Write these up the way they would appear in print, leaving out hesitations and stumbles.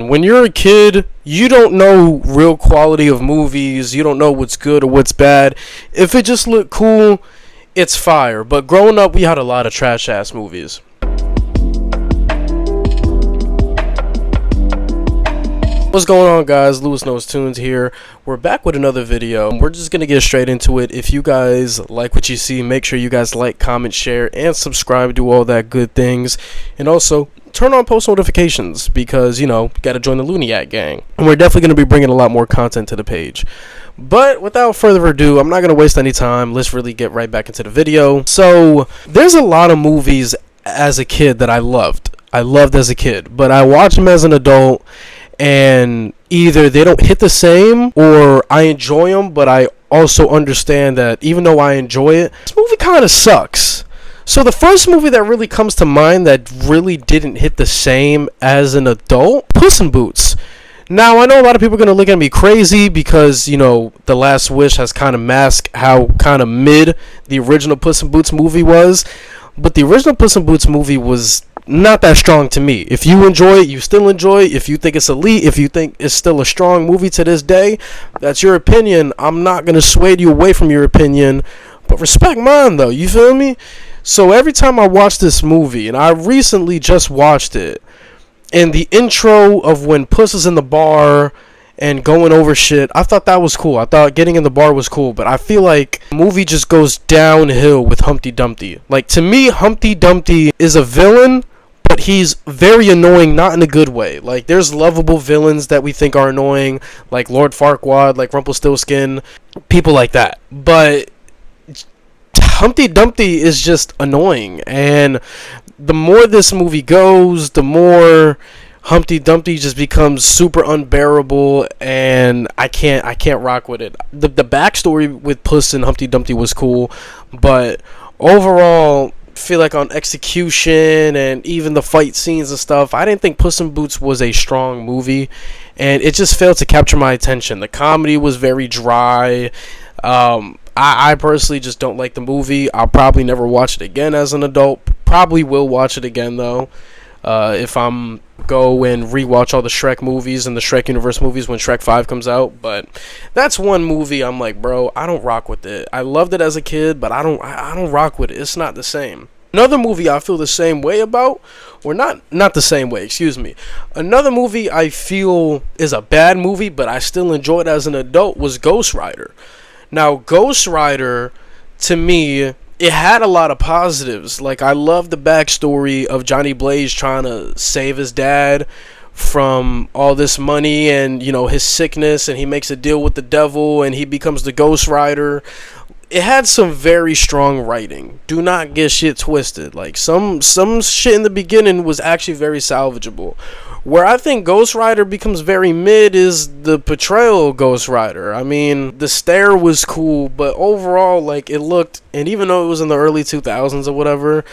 When you're a kid, you don't know real quality of movies. You don't know what's good or what's bad. If it just looked cool, it's fire. But growing up, we had a lot of trash ass movies. What's going on, guys? Luisknowstoons here. We're back with another video. We're just gonna get straight into it. If you guys like what you see, make sure you guys like, comment, share, and subscribe. Do all that good things, and also turn on post notifications because you gotta join the Looniac gang. And we're definitely gonna be bringing a lot more content to the page. But without further ado, I'm not gonna waste any time. Let's really get right back into the video. So there's a lot of movies as a kid that I loved. I loved as a kid, but I watched them as an adult. And either they don't hit the same or I enjoy them, but I also understand that even though I enjoy it, this movie kind of sucks. So the first movie that really comes to mind that really didn't hit the same as an adult, Puss in Boots. Now, I know a lot of people are going to look at me crazy because, The Last Wish has kind of masked how kind of mid the original Puss in Boots movie was. But the original Puss in Boots movie was not that strong to me. If you enjoy it, you still enjoy it. If you think it's elite, if you think it's still a strong movie to this day, that's your opinion. I'm not going to sway you away from your opinion, but respect mine though, you feel me? So every time I watch this movie, and I recently just watched it, and the intro of when Puss is in the bar and going over shit, I thought that was cool. I thought getting in the bar was cool, but I feel like the movie just goes downhill with Humpty Dumpty. Like, to me, Humpty Dumpty is a villain, but he's very annoying, not in a good way. Like, there's lovable villains that we think are annoying, like Lord Farquaad, like Rumpelstiltskin, people like that. But Humpty Dumpty is just annoying, and the more this movie goes, the more Humpty Dumpty just becomes super unbearable, and I can't rock with it. The backstory with Puss and Humpty Dumpty was cool, but overall, I feel like on execution and even the fight scenes and stuff, I didn't think Puss in Boots was a strong movie, and it just failed to capture my attention. The comedy was very dry. I personally just don't like the movie. I'll probably never watch it again as an adult. Probably will watch it again though. If I'm go and rewatch all the Shrek movies and the Shrek universe movies when Shrek 5 comes out, but that's one movie I'm like, bro, I don't rock with it. I loved it as a kid, but I don't rock with it. It's not the same. Another movie I feel the same way about, or not the same way, excuse me. Another movie I feel is a bad movie, but I still enjoyed as an adult was Ghost Rider. Now, Ghost Rider, to me, it had a lot of positives. Like, I love the backstory of Johnny Blaze trying to save his dad from all this money and, his sickness, and he makes a deal with the devil, and he becomes the Ghost Rider. It had some very strong writing. Do not get shit twisted. Like, some shit in the beginning was actually very salvageable. Where I think Ghost Rider becomes very mid is the portrayal of Ghost Rider. I mean, the stare was cool, but overall, like, it looked, and even though it was in the early 2000s or whatever,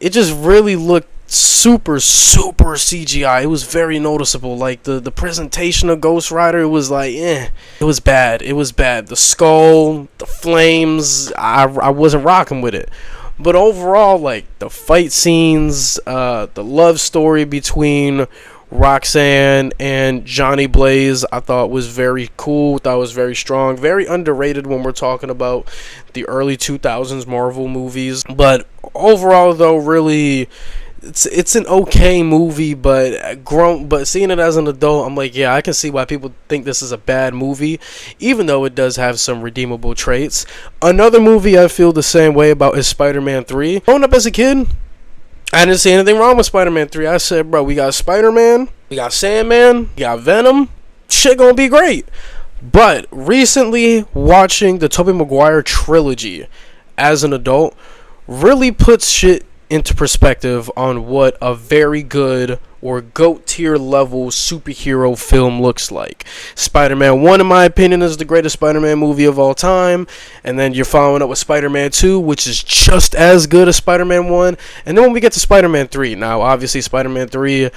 it just really looked super CGI. It was very noticeable. Like, the presentation of Ghost Rider, it was like, it was bad. It was bad. The skull, the flames, I wasn't rocking with it. But overall, like, the fight scenes, the love story between Roxanne and Johnny Blaze, I thought was very cool. Thought was very strong, very underrated when we're talking about the early 2000s Marvel movies. But overall, though, really, it's an okay movie. But seeing it as an adult, I'm like, yeah, I can see why people think this is a bad movie, even though it does have some redeemable traits. Another movie I feel the same way about is Spider-Man 3. Growing up as a kid, I didn't see anything wrong with Spider-Man 3. I said, bro, we got Spider-Man, we got Sandman, we got Venom. Shit gonna be great. But recently, watching the Tobey Maguire trilogy as an adult really puts shit into perspective on what a very good or GOAT tier level superhero film looks like. Spider-Man 1, in my opinion, is the greatest Spider-Man movie of all time, and then you're following up with Spider-Man 2, which is just as good as Spider-Man 1, and then when we get to Spider-Man 3, now obviously Spider-Man 3,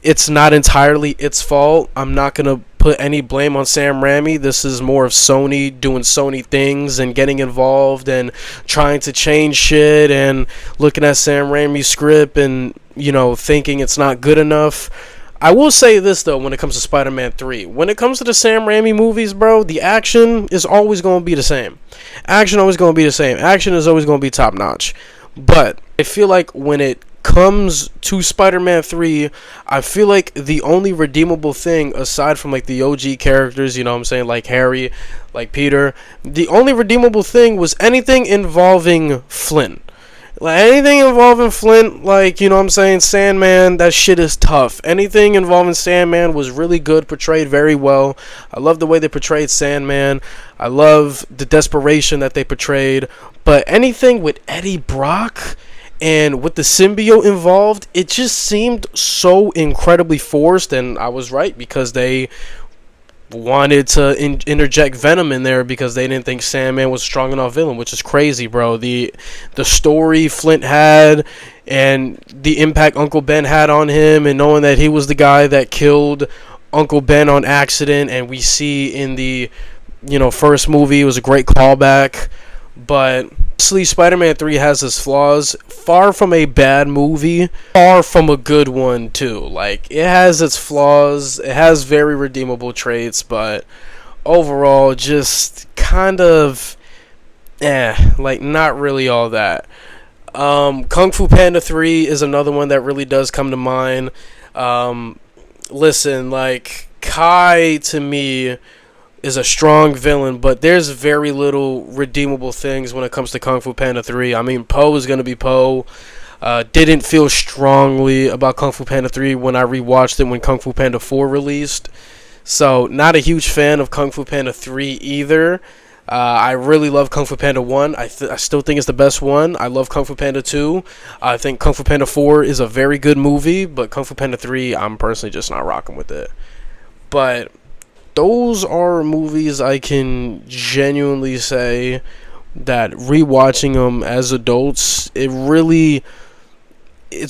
it's not entirely its fault. I'm not going to put any blame on Sam Raimi. This is more of Sony doing Sony things and getting involved and trying to change shit and looking at Sam Raimi's script and, thinking it's not good enough. I will say this though, when it comes to Spider-Man 3, when it comes to the Sam Raimi movies, bro, the action is always going to be the same. Action always going to be the same. Action is always going to be top notch. But I feel like when it comes to Spider-Man 3, I feel like the only redeemable thing aside from like the OG characters, you know what I'm saying, like Harry, like Peter, the only redeemable thing was anything involving Flint. Like, anything involving Flint, like, you know what I'm saying, Sandman, that shit is tough. Anything involving Sandman was really good, portrayed very well. I love the way they portrayed Sandman. I love the desperation that they portrayed. But anything with Eddie Brock and with the symbiote involved, it just seemed so incredibly forced, and I was right, because they wanted to interject Venom in there because they didn't think Sandman was a strong enough villain, which is crazy, bro. The story Flint had and the impact Uncle Ben had on him, and knowing that he was the guy that killed Uncle Ben on accident, and we see in the, you know, first movie, it was a great callback. But honestly, Spider-Man 3 has its flaws. Far from a bad movie, far from a good one too. Like, it has its flaws, it has very redeemable traits, but overall just kind of like not really all that. Kung Fu Panda 3 is another one that really does come to mind. Listen, like, Kai to me is a strong villain, but there's very little redeemable things when it comes to Kung Fu Panda 3. I mean, Po is going to be Po. Didn't feel strongly about Kung Fu Panda 3 when I rewatched it when Kung Fu Panda 4 released. So, not a huge fan of Kung Fu Panda 3 either. I really love Kung Fu Panda 1. I still think it's the best one. I love Kung Fu Panda 2. I think Kung Fu Panda 4 is a very good movie, but Kung Fu Panda 3, I'm personally just not rocking with it. But those are movies I can genuinely say that rewatching them as adults, it's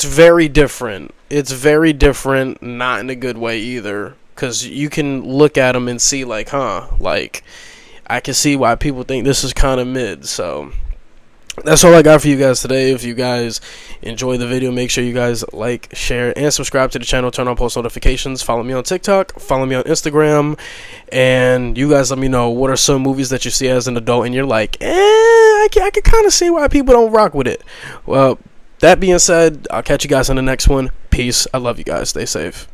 very different. It's very different, not in a good way either, because you can look at them and see like, like, I can see why people think this is kind of mid. So that's all I got for you guys today. If you guys enjoy the video, make sure you guys like, share, and subscribe to the channel. Turn on post notifications. Follow me on TikTok. Follow me on Instagram. And you guys let me know what are some movies that you see as an adult and you're like, I can kind of see why people don't rock with it. Well, that being said, I'll catch you guys on the next one. Peace. I love you guys. Stay safe.